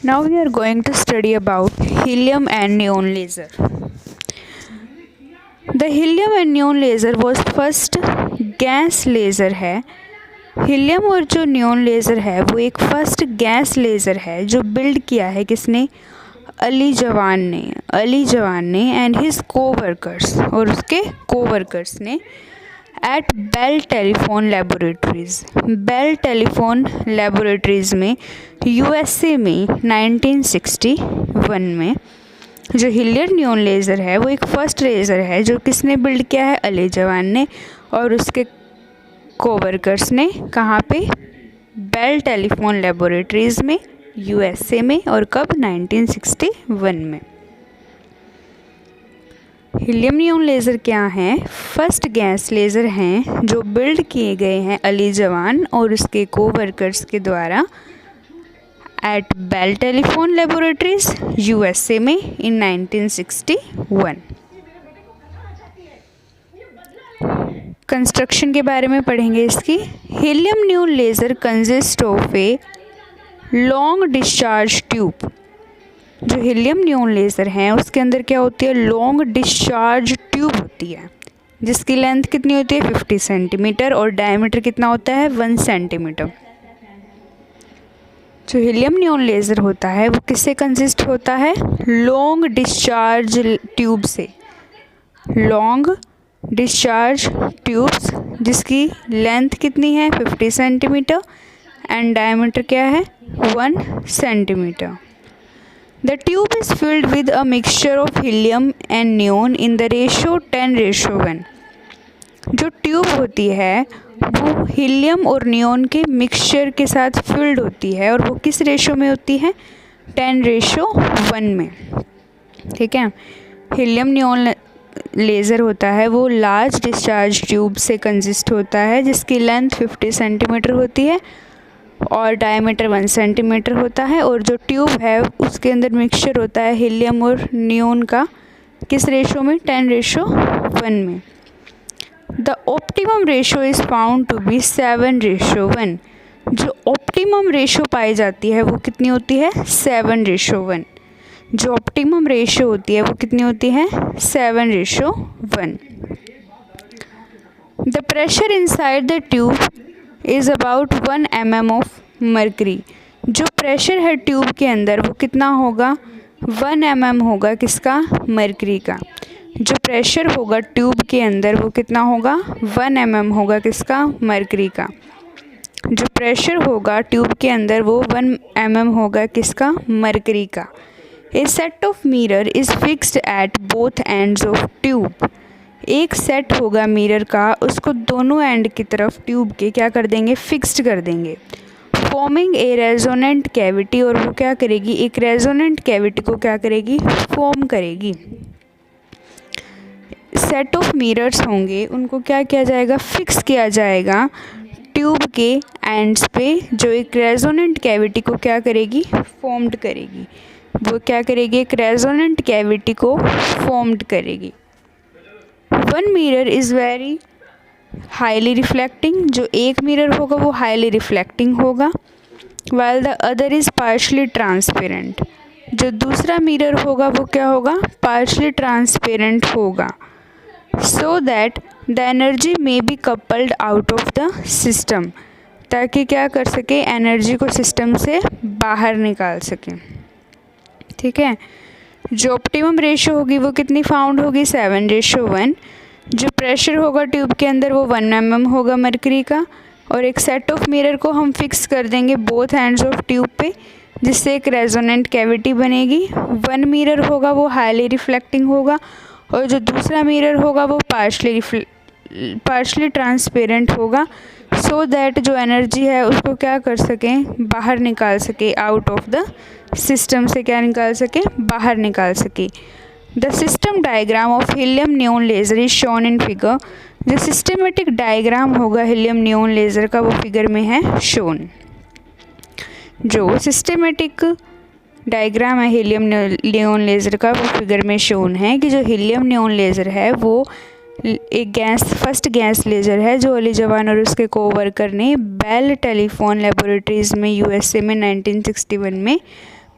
Now we are going to study about helium and neon laser. The helium and neon laser was first gas laser है। Helium और जो neon laser है वो एक first gas laser है जो build किया है किसने? अली जवान ने एंड हिज कोवर्कर्स और उसके कोवर्कर्स ने एट बेल टेलीफोन लेबोरेटरीज़ में यूएसए में 1961 में जो हीलियम नियॉन लेज़र है वो एक फर्स्ट लेज़र है जो किसने बिल्ड किया है? अली जवान ने और उसके कोवर्कर्स ने। कहाँ पे? बेल टेलीफोन लेबोरेटरीज़ में यूएसए में। और कब? 1961 में। हीलियम नियॉन लेज़र क्या हैं? फर्स्ट गैस लेज़र हैं जो बिल्ड किए गए हैं अली जवान और उसके कोवर्कर्स के द्वारा at Bell telephone laboratories USA में इन 1961। कंस्ट्रक्शन के बारे में पढ़ेंगे इसकी। Helium neon laser consist of a long discharge tube. जो हीलियम नियॉन लेज़र हैं उसके अंदर क्या होती है? लॉन्ग डिस्चार्ज ट्यूब होती है जिसकी लेंथ कितनी होती है? 50 सेंटीमीटर और डायमीटर कितना होता है? 1 सेंटीमीटर। जो हीलियम नियॉन लेज़र होता है वो किससे कंसिस्ट होता है? लॉन्ग डिस्चार्ज ट्यूब से। लॉन्ग डिस्चार्ज ट्यूब्स जिसकी लेंथ कितनी है? 50 सेंटीमीटर एंड डायमीटर क्या है? 1 centimetre. The tube is filled with a mixture of helium and neon in the ratio 10:1। जो ट्यूब होती है वो हीलियम और नियॉन के मिक्सचर के साथ फिल्ड होती है और वो किस रेशो में होती है? 10:1 में। ठीक है। हीलियम नियॉन लेज़र होता है वो लार्ज डिस्चार्ज ट्यूब से कंसिस्ट होता है जिसकी लेंथ 50 सेंटीमीटर होती है और डायमीटर 1 सेंटीमीटर होता है। और जो ट्यूब है उसके अंदर मिक्सचर होता है हीलियम और नियॉन का किस रेशो में? 10:1 में। The optimum ratio is found to be 7:1। जो ऑप्टिमम रेशो पाई जाती है वो कितनी होती है? 7:1। जो ऑप्टिमम रेशो होती है वो कितनी होती है? 7:1। The pressure inside the tube is about 1 mm of mercury. जो प्रेशर है ट्यूब के अंदर वो कितना होगा? 1 mm होगा किसका? मर्करी का। जो प्रेशर होगा ट्यूब के अंदर वो कितना होगा? 1 mm होगा किसका? मर्करी का। जो प्रेशर होगा ट्यूब के अंदर वो 1 mm होगा किसका? मर्करी का। A set of mirror is fixed at both ends of tube. एक सेट होगा मिरर का, उसको दोनों एंड की तरफ ट्यूब के क्या कर देंगे? फिक्स्ड कर देंगे। फॉर्मिंग ए रेजोनेंट कैविटी और वो क्या करेगी? एक रेजोनेंट कैविटी को क्या करेगी? फॉर्म करेगी। सेट ऑफ मिरर्स होंगे उनको क्या किया जाएगा? फिक्स किया जाएगा ट्यूब के एंड्स पे जो एक रेजोनेंट कैविटी को क्या करेगी? फॉर्म्ड करेगी। वो क्या करेगी? एक रेजोनेंट कैविटी को फॉर्म्ड करेगी। One mirror is very highly reflecting. जो एक मिरर होगा वो हाईली रिफ्लेक्टिंग होगा। While the other is partially transparent. जो दूसरा मिरर होगा वो क्या होगा? पार्शली ट्रांसपेरेंट होगा। So that the energy may be coupled out of the system. ताकि क्या कर सके? एनर्जी को सिस्टम से बाहर निकाल सके। ठीक है। जो ऑप्टिमम रेशो होगी वो कितनी फाउंड होगी? 7:1। जो प्रेशर होगा ट्यूब के अंदर वो 1 mm होगा मर्करी का। और एक सेट ऑफ मिरर को हम फिक्स कर देंगे बोथ एंड्स ऑफ ट्यूब पे जिससे एक रेजोनेंट कैविटी बनेगी। 1 मिरर होगा वो हाईली रिफ्लेक्टिंग होगा और जो दूसरा मिरर होगा वो पार्शली ट्रांसपेरेंट होगा। सो दैट जो एनर्जी है उसको क्या कर सकें? बाहर निकाल सके। आउट ऑफ द सिस्टम से क्या निकाल सके? बाहर निकाल सके। The system diagram of helium neon laser is shown in figure. जो सिस्टमेटिक डायग्राम होगा हीलियम नियॉन लेज़र का वो फिगर में है शोन। जो सिस्टमेटिक डायग्राम है हीलियम नियॉन लेज़र का वो फिगर में शोन है कि जो हीलियम नियॉन लेज़र है वो एक फर्स्ट गैस लेज़र है जो अली जवान और उसके कोवर्कर ने बेल टेलीफोन लेबोरेटरीज़ में यूएसए में 1961 में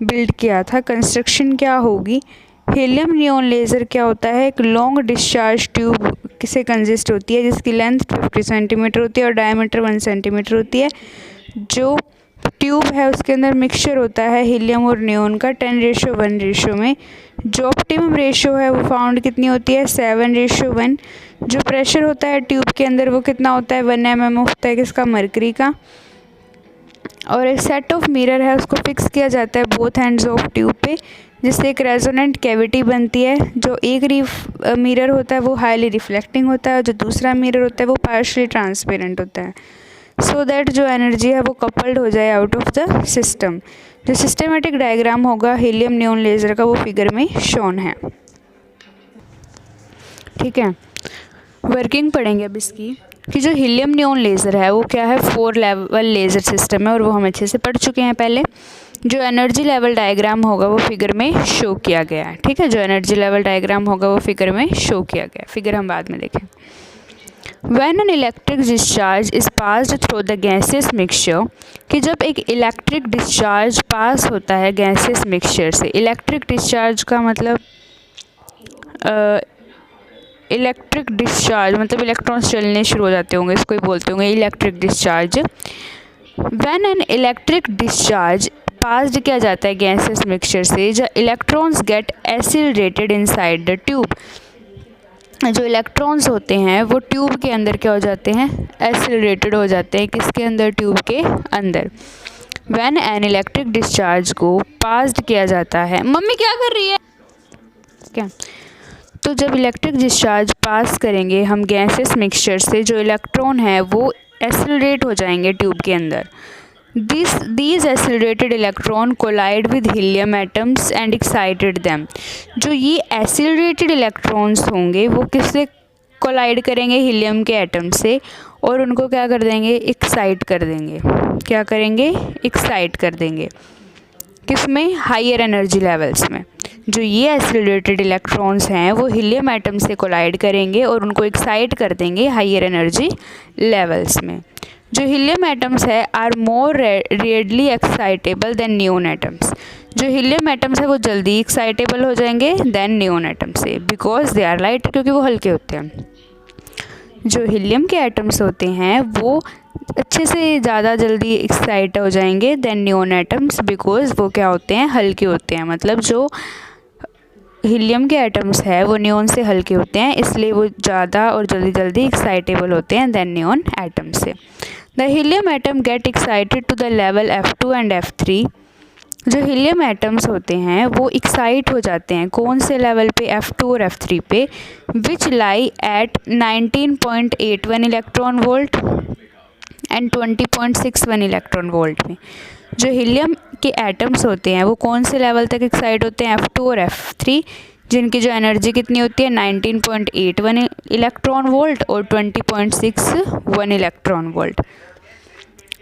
बिल्ड किया था। कंस्ट्रक्शन क्या होगी, हीलियम नियॉन लेज़र क्या होता है, एक लॉन्ग डिस्चार्ज ट्यूब से कंसिस्ट होती है जिसकी लेंथ 50 सेंटीमीटर होती है और डायमीटर 1 सेंटीमीटर होती है। जो ट्यूब है उसके अंदर मिक्सचर होता है हीलियम और नियॉन का 10:1 रेशो में। जो ऑप्टिमम रेशो है वो फाउंड कितनी होती है, 7:1। जो प्रेशर होता है ट्यूब के अंदर वो कितना होता है, 1 mm होता है किसका, मरकरी का। और एक सेट ऑफ मिरर है उसको फिक्स किया जाता है बोथ एंड्स ऑफ ट्यूब पे, जिससे एक रेजोनेंट कैविटी बनती है। जो एक मिरर होता है वो हाईली रिफ्लेक्टिंग होता है और जो दूसरा मिरर होता है वो पार्शली ट्रांसपेरेंट होता है, सो दैट जो एनर्जी है वो कपल्ड हो जाए आउट ऑफ द सिस्टम। जो सिस्टमेटिक डायग्राम होगा हीलियम नियॉन लेज़र का वो फिगर में शोन है। ठीक है, वर्किंग पढ़ेंगे अब इसकी कि जो हीलियम नियॉन लेज़र है वो क्या है, 4 लेवल लेज़र सिस्टम है और वो हम अच्छे से पढ़ चुके हैं पहले। जो एनर्जी लेवल डायग्राम होगा वो फिगर में शो किया गया है। ठीक है, जो एनर्जी लेवल डायग्राम होगा वो फिगर में शो किया गया है, फिगर हम बाद में देखें। When an electric discharge is passed through the gaseous mixture, कि जब एक इलेक्ट्रिक डिस्चार्ज पास होता है गैसेस मिक्सचर से। इलेक्ट्रिक डिस्चार्ज का मतलब इलेक्ट्रिक डिस्चार्ज मतलब इलेक्ट्रॉन्स चलने शुरू हो जाते होंगे, इसको ही बोलते होंगे electric discharge. When an electric discharge passed किया जाता है गैसेस मिक्सचर से, जो electrons get accelerated inside the tube. जो इलेक्ट्रॉन्स होते हैं वो ट्यूब के अंदर क्या हो जाते हैं, एसिलरेटेड हो जाते हैं, किसके अंदर, ट्यूब के अंदर। व्हेन एन इलेक्ट्रिक डिस्चार्ज को पास्ड किया जाता है, मम्मी क्या कर रही है क्या, तो जब इलेक्ट्रिक डिस्चार्ज पास करेंगे हम गैसेस मिक्सचर से, जो इलेक्ट्रॉन है वो एसिलरेट हो जाएंगे ट्यूब के अंदर। These accelerated electron collide with helium atoms and excited them। जो ये accelerated electrons होंगे वो किससे कोलाइड करेंगे, हीलियम के एटम से, और उनको क्या कर देंगे, एक्साइट कर देंगे। क्या करेंगे, एक्साइट कर देंगे, किस में, हायर एनर्जी लेवल्स में। जो ये एक्सेलरेटेड इलेक्ट्रॉन्स हैं वो हीलियम एटम से कोलाइड करेंगे और उनको एक्साइट कर देंगे हायर एनर्जी लेवल्स में। जो हीलियम एटम्स है are more readily excitable than neon atoms. जो हीलियम एटम्स है वो जल्दी एक्साइटेबल हो जाएंगे देन नियॉन एटम से, बिकॉज दे आर लाइट, क्योंकि वो हल्के होते हैं। जो हीलियम के एटम्स होते हैं वो अच्छे से ज़्यादा जल्दी एक्साइट हो जाएंगे देन नियॉन एटम्स, बिकॉज वो क्या होते हैं, हल्के होते हैं। मतलब जो हीलियम के एटम्स है वो नियॉन से हल्के होते हैं, इसलिए वो ज़्यादा और जल्दी एक्साइटेबल होते हैं देन नियॉन एटम से। The helium atom get excited to the level F2 and F3। जो हीलियम एटम्स होते हैं वो एक्साइट हो जाते हैं कौन से लेवल पे, F2 और F3 पे, which lie at 19.81 electron volt and 20.61 electron volt में। जो हीलियम के एटम्स होते हैं वो कौन से लेवल तक एक्साइट होते हैं, F2 और F3, जिनकी जो एनर्जी कितनी होती है 19.81 इलेक्ट्रॉन वोल्ट और 20.61 electron volt.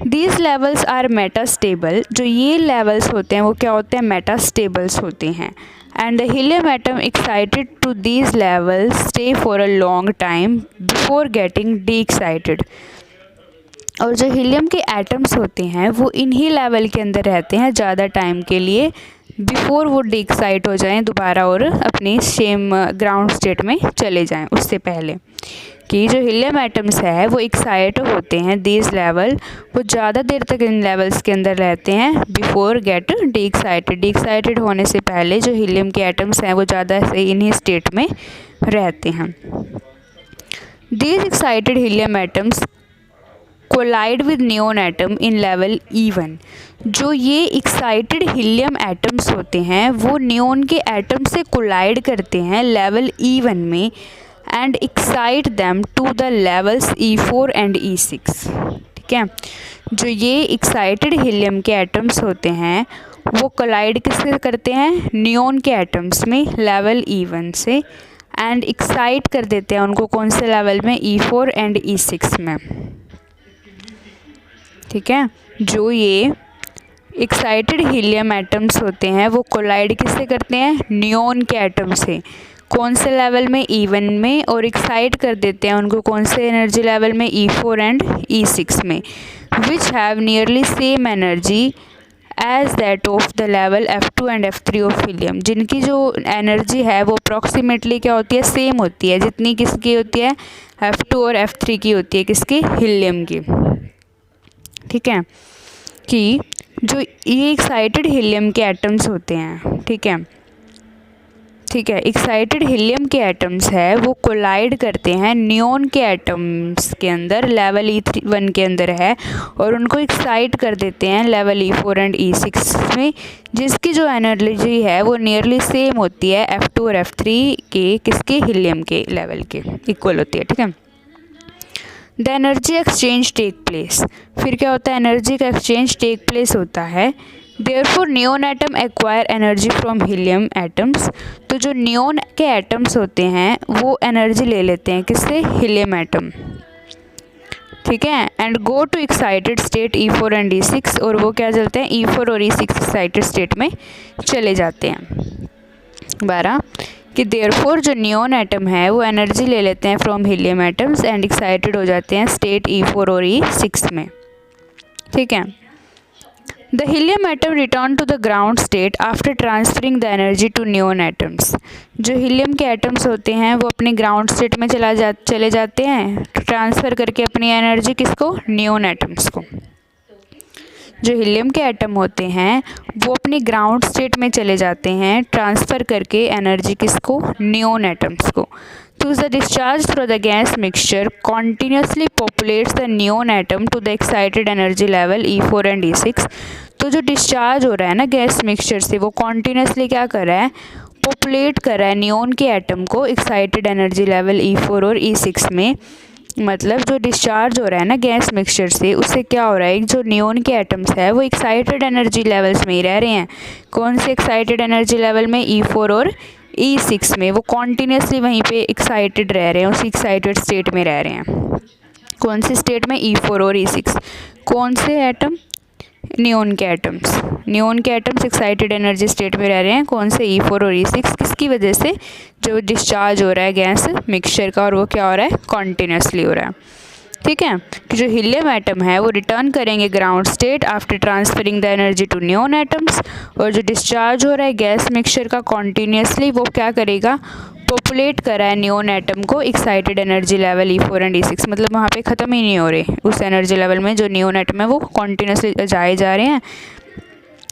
These levels are metastable. जो ये लेवल्स होते हैं वो क्या होते हैं, मेटास्टेबल्स होते हैं। And the helium atom excited to these levels stay for a long time before getting de excited. और जो हीलियम के एटम्स होते हैं वो इन्हीं लेवल के अंदर रहते हैं ज़्यादा टाइम के लिए, बिफोर वो डी एक्साइट हो जाएं दोबारा और अपनी सेम ग्राउंड स्टेट में चले जाएं, उससे पहले। कि जो हीलियम एटम्स है वो एक्साइट होते हैं, दीज लेवल, वो ज़्यादा देर तक इन लेवल्स के अंदर रहते हैं before get de excited. De excited होने से पहले जो हीलियम के एटम्स हैं वो ज़्यादा से इन्हीं स्टेट में रहते हैं। These excited helium atoms collide with neon atom in level E1। जो ये एक्साइटेड हीलियम एटम्स होते हैं वो नियॉन के एटम से कोलाइड करते हैं लेवल E1 में and excite them to the levels E4 and E6। ठीक है, जो ये एक्साइटेड हीलियम के एटम्स होते हैं वो कोलाइड किससे करते हैं, नियॉन के एटम्स में लेवल E1 से, एंड एक्साइट कर देते हैं उनको कौन से लेवल में, E4 एंड E6 में। ठीक है, जो ये एक्साइटेड हीलियम एटम्स होते हैं वो कोलाइड किससे करते हैं, नियॉन के एटम से, कौन से लेवल में, E1 में, और एक्साइट कर देते हैं उनको कौन से एनर्जी लेवल में, E4 एंड E6 में, which have nearly same energy as that of the level F2 and F3 of helium, जिनकी जो एनर्जी है वो अप्रॉक्सीमेटली क्या होती है, सेम होती है, जितनी किसकी होती है, F2 और F3 की होती है, किसकी, हीलियम की। ठीक है, कि जो ये एक्साइटेड हीलियम के एटम्स होते हैं, ठीक है, एक्साइटेड हीलियम के एटम्स है वो कोलाइड करते हैं नियॉन के एटम्स के अंदर, लेवल E1 के अंदर है, और उनको एक्साइट कर देते हैं लेवल E4 एंड E6 में, जिसकी जो एनर्जी है वो नियरली सेम होती है F2 और F3 के, किसके, हीलियम के लेवल के इक्वल होती है। ठीक है, the energy exchange take place, फिर क्या होता है, एनर्जी का एक्सचेंज टेक प्लेस होता है। Therefore neon atom acquire energy from helium atoms, तो जो नियॉन के एटम्स होते हैं वो एनर्जी ले लेते हैं, किससे, हीलियम एटम। ठीक है, and go to excited state E4 and E6, और वो क्या चलते हैं, E4 और E6 एक्साइटेड स्टेट में चले जाते हैं। 12 कि देयरफॉर जो नियॉन एटम है वो एनर्जी ले लेते हैं from helium atoms and excited हो जाते हैं स्टेट E4 और E6 में। ठीक है, the helium atom return to the ground state after transferring the energy to neon atoms, जो हीलियम के एटम्स होते हैं वो अपने ग्राउंड स्टेट में चले जाते हैं, ट्रांसफ़र करके अपनी एनर्जी किसको, नियॉन एटम्स को। जो हीलियम के एटम होते हैं वो अपनी ग्राउंड स्टेट में चले जाते हैं, ट्रांसफ़र करके एनर्जी किसको, नियॉन एटम्स को। तो the discharge through the gas mixture continuously populates the neon atom to the excited energy level E4 and E6। तो जो डिस्चार्ज हो रहा है ना गैस मिक्सचर से, वो कॉन्टीन्यूसली क्या कर रहा है, पॉपुलेट कर रहा है नियॉन के एटम को एक्साइटेड एनर्जी लेवल E4 और E6 में। मतलब जो डिस्चार्ज हो रहा है ना गैस मिक्सचर से, उससे क्या हो रहा है, जो नियॉन के एटम्स है वो एक्साइटेड एनर्जी लेवल्स में ही रह रहे हैं। कौन से एक्साइटेड एनर्जी लेवल में, E4 और E6 में, वो कॉन्टीन्यूसली वहीं पे एक्साइटेड रह रहे हैं, उसी एक्साइटेड स्टेट में रह रहे हैं। कौन सी स्टेट में, E4 और E6। कौन से एटम, नियॉन के एटम्स, नियॉन के एटम्स एक्साइटेड एनर्जी स्टेट में रह रहे हैं, कौन से, E4 और E6, किसकी वजह से, जो डिस्चार्ज हो रहा है गैस मिक्सचर का, और वो क्या हो रहा है, कॉन्टीन्यूसली हो रहा है। ठीक है, कि जो हीलियम एटम है वो रिटर्न करेंगे ground state after transferring the energy to neon atoms, और जो डिस्चार्ज हो रहा है गैस मिक्सचर का कॉन्टीन्यूसली, वो क्या करेगा, पॉपुलेट करा है नियॉन एटम को excited energy level E4 and E6। मतलब वहाँ पे ख़त्म ही नहीं हो रहे उस एनर्जी लेवल में, जो नियॉन एटम है वो कॉन्टीन्यूसली जाए जा रहे हैं,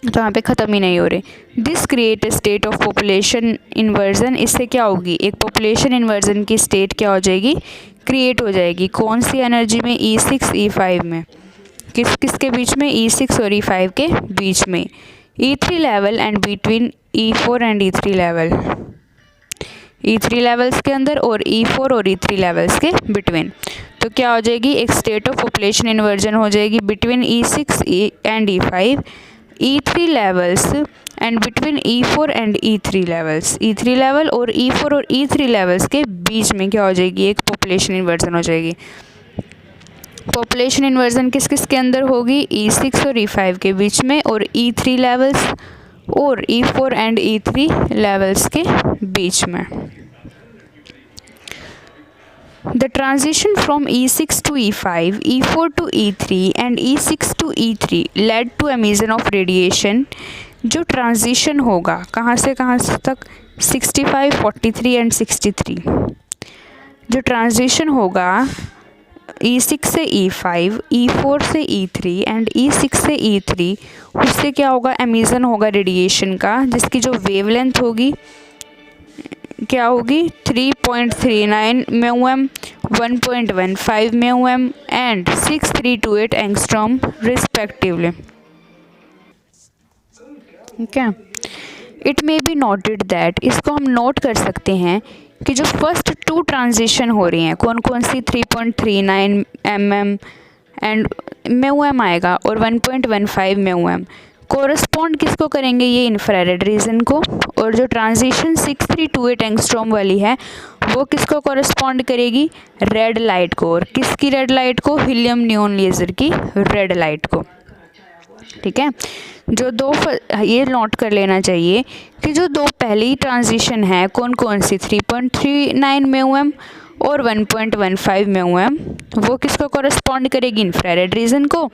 तो वहाँ पे ख़त्म ही नहीं हो रहे। This create a state of population inversion, इससे क्या होगी, एक पॉपुलेशन इन्वर्जन की स्टेट क्या हो जाएगी, क्रिएट हो जाएगी। कौन सी एनर्जी में, E6 E5 में, किसके बीच में, E6 और E5 के बीच में। E3 level and between E4 and E3 level, E3 levels के अंदर और E4 और E3 लेवल्स के बिटवीन। तो क्या हो जाएगी, एक स्टेट ऑफ पॉपुलेशन इन्वर्जन हो जाएगी between E6 and E5, E3 levels and between E4 and E3 levels, E3 level और E4 और E3 लेवल्स के बीच में क्या हो जाएगी, एक पॉपुलेशन इन्वर्जन हो जाएगी। पॉपुलेशन इन्वर्जन किस किस के अंदर होगी, E6 और E5 के बीच में, और E3 लेवल्स और E4 एंड E3 लेवल्स के बीच में। The transition from E6 to E5, E4 to E3 and E6 to E3 led to emission of radiation। जो ट्रांजिशन होगा कहाँ से तक, 65, 43 एंड 63। जो ट्रांजिशन होगा E6 से E5, E4 से E3 एंड E6 से E3, उससे क्या होगा, एमिशन होगा रेडिएशन का, जिसकी जो वेवलेंथ होगी क्या होगी, 3.39 म्यूएम, 1.15 म्यूएम एंड 6328 एंगस्ट्रॉम रिस्पेक्टिवली। ठीक है, it may be noted that, इसको हम नोट कर सकते हैं कि जो फर्स्ट 2 ट्रांजिशन हो रही हैं, कौन कौन सी, 3.39 mm एंड म्यूएम आएगा और 1.15 म्यूएम, कोरस्पॉन्ड किसको करेंगे, ये इंफ्रारेड रीजन को। और जो ट्रांजिशन 6328 एंगस्ट्रॉम वाली है वो किसको कोरस्पॉन्ड करेगी, रेड लाइट को। और किसकी रेड लाइट को, हीलियम नियॉन लेज़र की रेड लाइट को। ठीक है, जो दो, ये नोट कर लेना चाहिए कि जो दो पहली ट्रांजिशन है कौन कौन सी, 3.39 म्यूएम और 1.15 म्यूएम, वो किसको कोरस्पॉन्ड करेगी, इंफ्रारेड रीजन को।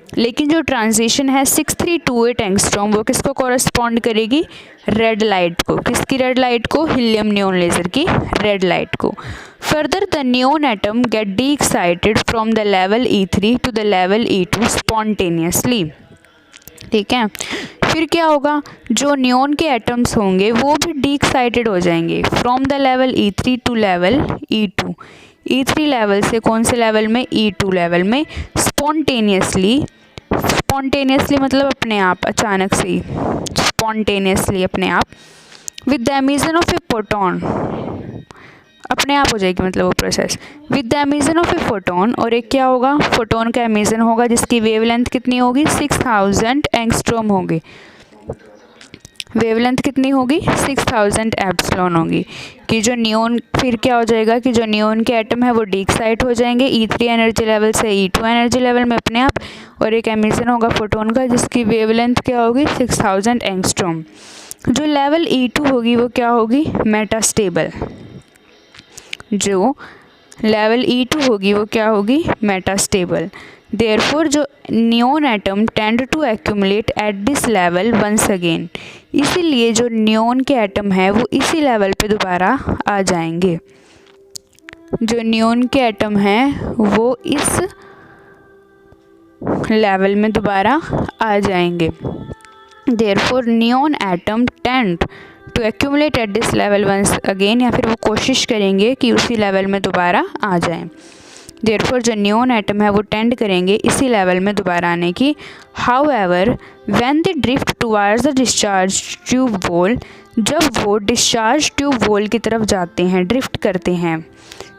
लेकिन जो ट्रांजिशन है 6328 एंगस्ट्रॉम वो किसको कॉरस्पॉन्ड करेगी, रेड लाइट को। किसकी रेड लाइट को, हीलियम नियॉन लेज़र की रेड लाइट को। Further the neon atom get de excited from the level E3 to the level E2 spontaneously. ठीक है, फिर क्या होगा, जो नियॉन के एटम्स होंगे वो भी डी एक्साइटेड हो जाएंगे from the level E3 to level E2। E3 level से कौन से लेवल में, E2 लेवल में स्पॉन्टेनियसली। स्पॉन्टेनियसली मतलब अपने आप, अचानक से ही, स्पॉन्टेनियसली अपने आप। With the emission of a photon, अपने आप हो जाएगी मतलब वो process. With the emission of a photon, और एक क्या होगा, फोटोन का एमिशन होगा जिसकी वेवलेंथ कितनी होगी, 6000 एंगस्ट्रॉम होगी। वेवलेंथ कितनी होगी, 6000 एप्सिलॉन होगी। कि जो नियॉन, फिर क्या हो जाएगा कि जो नियॉन के एटम है वो डी एक्साइट हो जाएंगे E3 एनर्जी लेवल से E2 एनर्जी लेवल में अपने आप, और एक एमिशन होगा फोटोन का जिसकी वेवलेंथ क्या होगी, 6000 एंगस्ट्रॉम। जो लेवल E2 होगी वो क्या होगी, मेटास्टेबल। जो लेवल E2 होगी वो क्या होगी, मेटास्टेबल। देयरफॉर जो neon atom tend to accumulate at this level once again, इसीलिए जो नियॉन के एटम है वो इसी लेवल पे दोबारा आ जाएंगे। जो नियॉन के एटम हैं वो इस लेवल में दोबारा आ जाएंगे। Therefore neon atom tend to accumulate at this level once again, या फिर वो कोशिश करेंगे कि उसी लेवल में दोबारा आ जाएं। देयरफॉर जो नियॉन एटम है वो टेंड करेंगे इसी लेवल में दोबारा आने की। However when they drift towards the discharge tube wall, जब वो डिस्चार्ज ट्यूब वॉल की तरफ जाते हैं, ड्रिफ्ट करते हैं,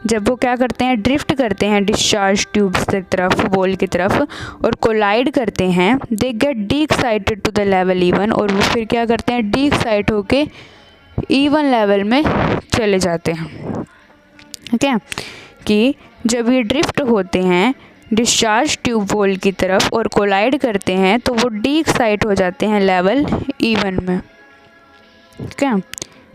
जब वो क्या करते हैं, ड्रिफ्ट करते हैं डिस्चार्ज ट्यूब्स की तरफ, वॉल की तरफ, और कोलाइड करते हैं, they get de excited to the level E1, और वो फिर क्या करते हैं, डी एक्साइट होके E1 लेवल में चले जाते हैं। ठीक है, कि जब ये ड्रिफ्ट होते हैं डिस्चार्ज ट्यूब वॉल की तरफ और कोलाइड करते हैं तो वो डी एक्साइट हो जाते हैं लेवल E1 में। ठीक है,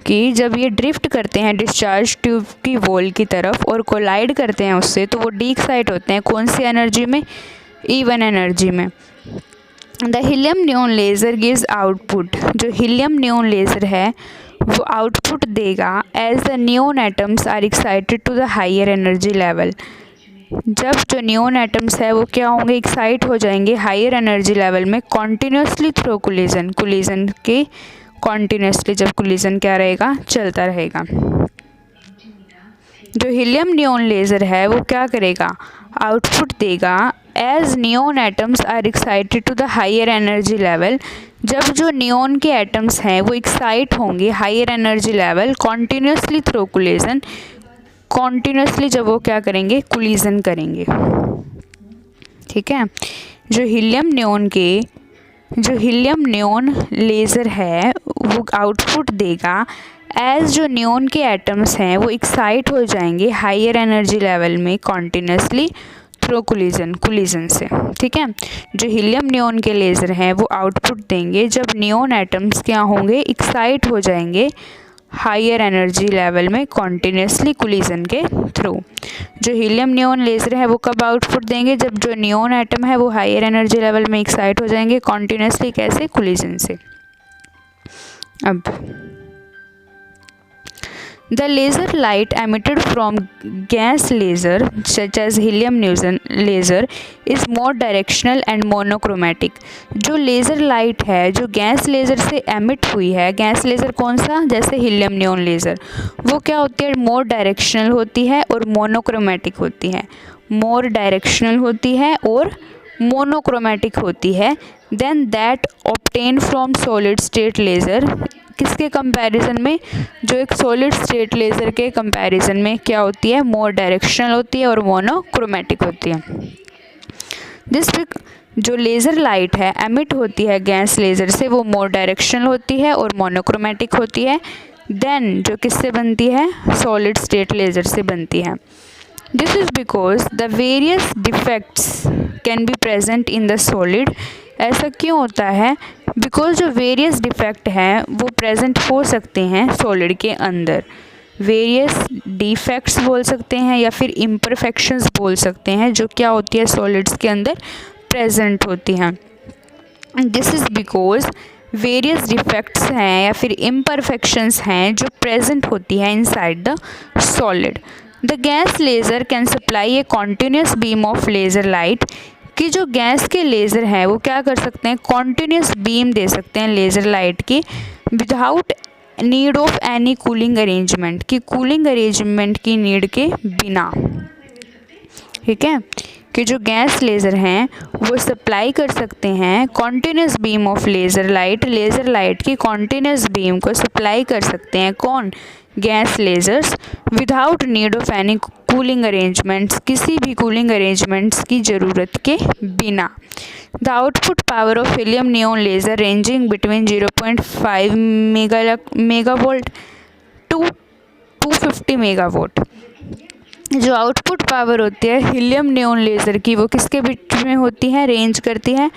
कि जब ये ड्रिफ्ट करते हैं डिस्चार्ज ट्यूब की वॉल की तरफ और कोलाइड करते हैं उससे तो वो डी एक्साइट होते हैं कौन सी एनर्जी में, E1 एनर्जी में। The helium neon laser gives output, जो हीलियम नियॉन लेज़र है वो आउटपुट देगा as the neon atoms are excited to the higher energy level. जब जो नियॉन एटम्स है वो क्या होंगे, एक्साइट हो जाएंगे हायर एनर्जी लेवल में कॉन्टिन्यूसली थ्रू कोलिजन, कोलिजन के कॉन्टिन्यूसली, जब कोलिजन क्या रहेगा, चलता रहेगा। जो हीलियम नियॉन लेज़र है वो क्या करेगा, आउटपुट देगा as neon atoms are excited to the higher energy level. जब जो नियॉन के एटम्स हैं वो एक्साइट होंगे higher energy level continuously through collision, continuously जब वो क्या करेंगे, कोलिजन करेंगे। ठीक है, जो हीलियम नियॉन लेज़र है वो आउटपुट देगा एज जो नियॉन के एटम्स हैं वो एक्साइट हो जाएंगे हायर एनर्जी लेवल में कॉन्टिन्यूसली थ्रू कोलिजन से। ठीक है, जो हीलियम नियॉन के लेज़र हैं वो आउटपुट देंगे जब नियॉन एटम्स क्या होंगे, एक्साइट हो जाएंगे हायर एनर्जी लेवल में कॉन्टिन्यूसली कोलिजन के थ्रू। जो हीलियम नियॉन लेज़र है वो कब आउटपुट देंगे, जब जो नियॉन एटम है वो हायर एनर्जी लेवल में एक्साइट हो जाएंगे कॉन्टिन्यूसली, कैसे, कोलिजन से। अब The laser light emitted from gas laser such as helium neon laser is more directional and monochromatic। जो लेज़र लाइट है जो गैस लेज़र से एमिट हुई है, गैस लेज़र कौन सा, जैसे हीलियम नियॉन लेज़र, वो क्या होती है, मोर डायरेक्शनल होती है और मोनोक्रोमेटिक होती है। मोर डायरेक्शनल होती है और मोनोक्रोमेटिक होती है than that obtain from solid state laser. किसके कंपैरिजन में, जो एक सॉलिड स्टेट लेज़र के कंपैरिजन में क्या होती है, मोर डायरेक्शनल होती है और मोनोक्रोमेटिक होती है। जो लेज़र लाइट है एमिट होती है गैस लेज़र से वो मोर डायरेक्शनल होती है और मोनोक्रोमेटिक होती है। देन जो किससे बनती है, सॉलिड स्टेट लेज़र से बनती है। This is because the various defects can be present in the solid. ऐसा क्यों होता है, बिकॉज जो वेरियस डिफेक्ट हैं वो प्रेजेंट हो सकते हैं सॉलिड के अंदर। वेरियस डिफेक्ट्स बोल सकते हैं या फिर इम्परफेक्शंस बोल सकते हैं जो क्या होती है सॉलिड्स के अंदर प्रेजेंट होती हैं। This is because various defects हैं या फिर इम्परफेक्शंस हैं जो प्रेजेंट होती हैं inside the solid. The gas laser can supply A continuous beam of laser light, कि जो गैस के लेज़र हैं वो क्या कर सकते हैं, कॉन्टीन्यूस बीम दे सकते हैं लेज़र लाइट की, without need of any cooling arrangement, कि कूलिंग अरेंजमेंट की नीड के बिना। ठीक है, कि जो गैस लेज़र हैं वो सप्लाई कर सकते हैं continuous beam of laser light की कॉन्टीन्यूस बीम को सप्लाई कर सकते हैं कौन, gas lasers, without need of any cooling arrangements, किसी भी कूलिंग अरेंजमेंट्स की ज़रूरत के बिना। The output power of helium neon laser ranging between 0.5 megavolt to 250 megavolt. जो आउटपुट पावर होती है हीलियम नियॉन लेज़र की वो किसके बीच में होती है, रेंज करती है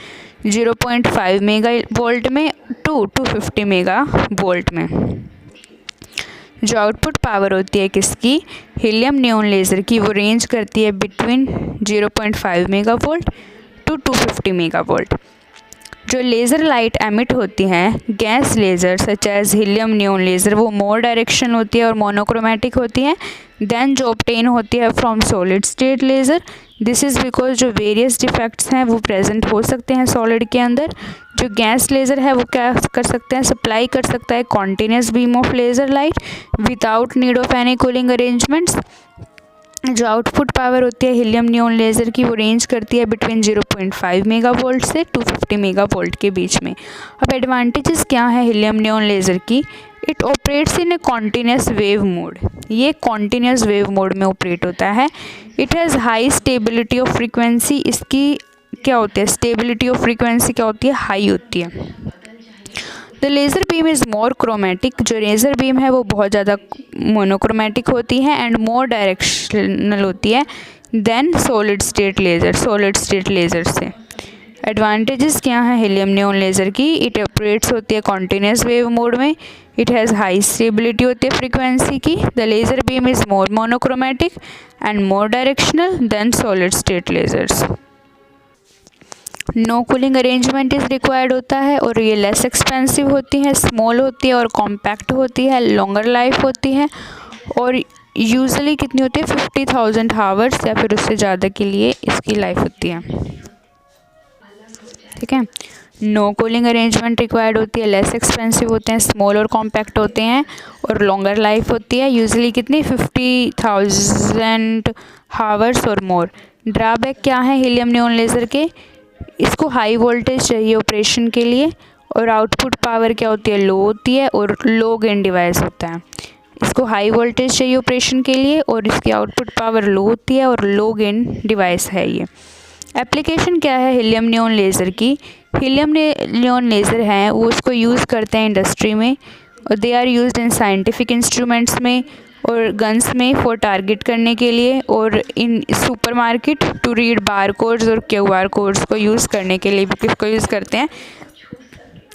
0.5 मेगावोल्ट में टू 250 मेगावोल्ट में। जो आउटपुट पावर होती है किसकी, हीलियम नियॉन लेज़र की, वो रेंज करती है बिटवीन 0.5 मेगावोल्ट टू 250 मेगावोल्ट। जो लेज़र लाइट एमिट होती हैं gas laser such as helium neon laser, वो मोर डायरेक्शन होती है और मोनोक्रोमेटिक होती है देन जो ऑब्टेन होती है from solid state laser. This is because जो वेरियस डिफेक्ट्स हैं वो प्रेजेंट हो सकते हैं सॉलिड के अंदर। जो गैस लेज़र है वो क्या कर सकते हैं, सप्लाई कर सकता है continuous beam of laser light without need of any cooling arrangements. जो आउटपुट पावर होती है हीलियम नियॉन लेज़र की वो रेंज करती है बिटवीन 0.5 मेगावोल्ट से 250 मेगावोल्ट के बीच में। अब एडवांटेजेस क्या है हीलियम नियॉन लेज़र की, it operates in A continuous wave mode, ये कॉन्टीन्यूस वेव मोड में ऑपरेट होता है। It has high stability of frequency, इसकी क्या होती है, स्टेबिलिटी ऑफ फ्रीक्वेंसी क्या होती है, हाई होती है। The laser beam is more chromatic, जो लेज़र बीम है वो बहुत ज़्यादा मोनोक्रोमेटिक होती है एंड मोर डायरेक्शनल होती है देन सॉलिड स्टेट लेज़र से। एडवांटेजेस क्या हैं हीलियम नियॉन लेज़र की, इट ऑपरेट्स होती है कॉन्टीन्यूस वेव मोड में, इट हैज़ हाई स्टेबिलिटी होती है फ्रीक्वेंसी की, the laser beam is more monochromatic and more directional than solid state lasers. No cooling arrangement is required होता है और ये लेस एक्सपेंसिव होती है, स्मॉल होती है और कॉम्पैक्ट होती है, लॉन्गर लाइफ होती है और यूजुअली कितनी होती है 50,000 हावर्स या फिर उससे ज़्यादा के लिए इसकी लाइफ होती है। ठीक है, नो कूलिंग अरेंजमेंट रिक्वायर्ड होती है, लेस एक्सपेंसिव होते हैं, स्मॉल और कॉम्पैक्ट होते हैं और लॉन्गर लाइफ होती है, यूजुअली कितनी 50,000 हावर्स और मोर। ड्रॉबैक क्या है हीलियम नियॉन लेज़र के, इसको हाई वोल्टेज चाहिए ऑपरेशन के लिए और आउटपुट पावर क्या होती है, लो होती है और लो गेन डिवाइस होता है। इसको हाई वोल्टेज चाहिए ऑपरेशन के लिए और इसकी आउटपुट पावर लो होती है और लो गेन डिवाइस है ये। एप्लीकेशन क्या है हीलियम नियॉन लेज़र की, हीलियम नियॉन लेज़र हैं वो उसको यूज़ करते हैं इंडस्ट्री में और they are used in scientific instruments में और गन्स में फॉर टारगेट करने के लिए और in supermarket to read bar codes और QR कोड्स को यूज़ करने के लिए भी किसको यूज़ करते हैं,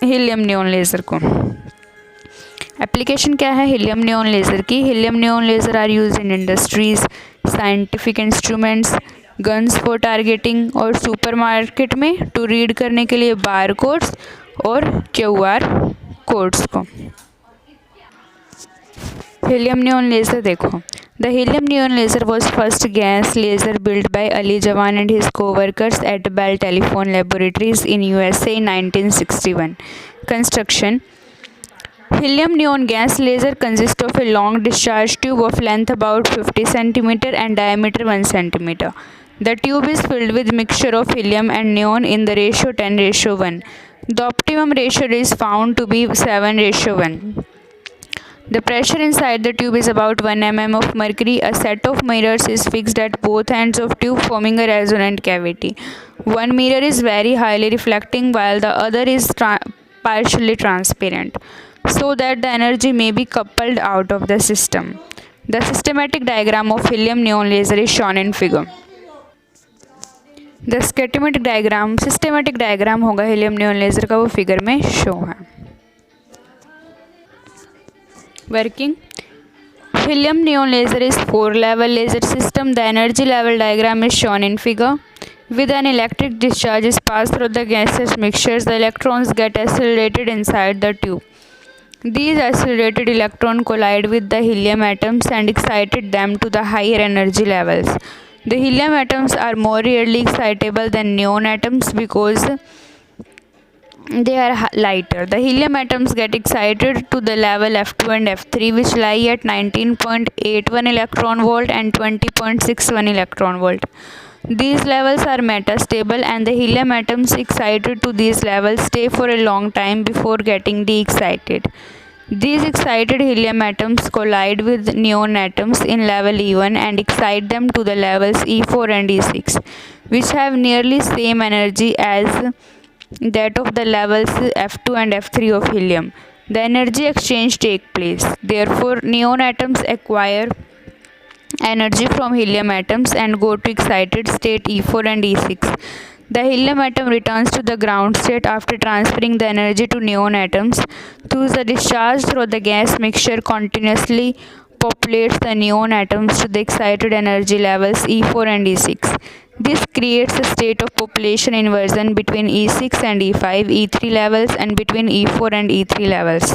हीलियम नियॉन लेज़र को। एप्लीकेशन क्या है हीलियम नियॉन लेज़र की, helium neon laser are used in industries, scientific instruments, guns for targeting और सुपरमार्केट में टू रीड करने के लिए बार कोड्स और QR कोड्स को। हीलियम नियॉन लेज़र देखो, the helium neon laser was first gas laser build by Ali Javan and his coworkers at Bell telephone Laboratories in USA in 1961. Construction. Helium neon gas laser consists of a long discharge tube of length about 50 cm and diameter 1 cm. The tube is filled with mixture of helium and neon in the ratio 10:1. The optimum ratio is found to be 7:1. The pressure inside the tube is about 1 mm of mercury. A set of mirrors is fixed at both ends of tube forming a resonant cavity. One mirror is very highly reflecting while the other is partially transparent, so that the energy may be coupled out of the system. The systematic diagram of helium neon laser is shown in figure. The schematic diagram होगा helium neon laser का, वो figure में show है। Working. Helium neon laser is 4-level laser system. The energy level diagram is shown in figure. With an electric discharge is passed through the gaseous mixtures, the electrons get accelerated inside the tube. These accelerated electrons collide with the helium atoms and excited them to the higher energy levels. The helium atoms are more rarely excitable than neon atoms because they are lighter. The helium atoms get excited to the level F2 and F3, which lie at 19.81 electron volt and 20.61 electron volt. These levels are metastable, and the helium atoms excited to these levels stay for a long time before getting de-excited. These excited helium atoms collide with neon atoms in level E1 and excite them to the levels E4 and E6, which have nearly same energy as that of the levels F2 and F3 of helium. The energy exchange takes place. Therefore, neon atoms acquire energy from helium atoms and go to excited state E4 and E6. The helium atom returns to the ground state after transferring the energy to neon atoms. Thus, the discharge through the gas mixture continuously populates the neon atoms to the excited energy levels E4 and E6. This creates a state of population inversion between E6 and E5, E3 levels, and between E4 and E3 levels.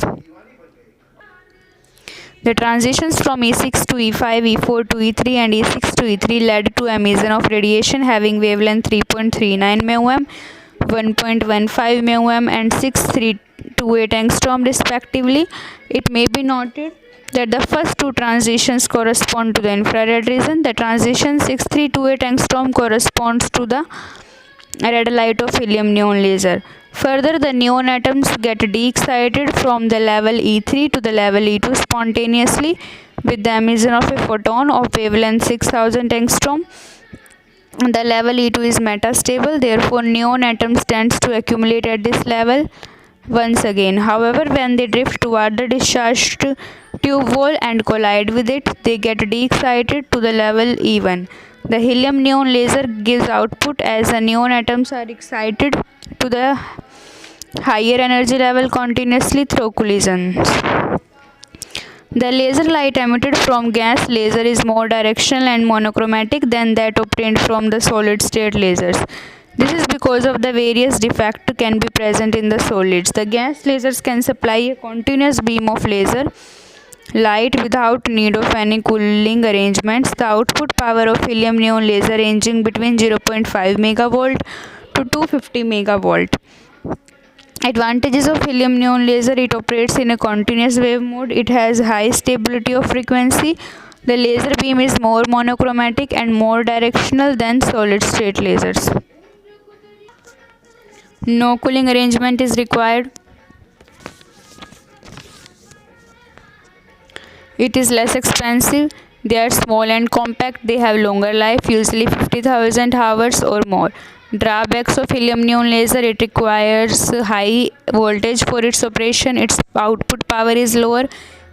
The transitions from E6 to E5, E4 to E3, and E6 to E3 led to emission of radiation having wavelength 3.39 μm, 1.15 μm, and 6328 angstrom respectively. It may be noted that the first two transitions correspond to the infrared region. The transition 6328 angstrom corresponds to the red light of helium neon laser. Further, the neon atoms get de-excited from the level E3 to the level E2 spontaneously with the emission of a photon of wavelength 6000 angstrom. The level E2 is metastable, therefore neon atoms tends to accumulate at this level once again. However, when they drift toward the discharged tube wall and collide with it, they get de-excited to the level E1. The helium neon laser gives output as the neon atoms are excited to the higher energy level continuously through collisions. The laser light emitted from gas laser is more directional and monochromatic than that obtained from the solid state lasers. This is because of the various defects can be present in the solids. The gas lasers can supply a continuous beam of laser light without need of any cooling arrangements. The output power of helium neon laser ranging between 0.5 megavolt to 250 megavolt. Advantages of helium neon laser: it operates in a continuous wave mode. It has high stability of frequency. The laser beam is more monochromatic and more directional than solid state lasers. No cooling arrangement is required. It is less expensive. They are small and compact. They have longer life, usually 50,000 hours or more. Drawbacks of helium neon laser: it requires high voltage for its operation. Its output power is lower.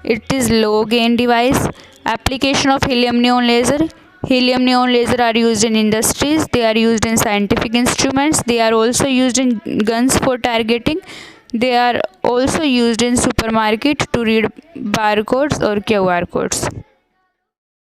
It is low gain device. Application of helium neon laser: helium neon laser are used in industries. They are used in scientific instruments. They are also used in guns for targeting. They are also used in supermarket to read barcodes or QR codes.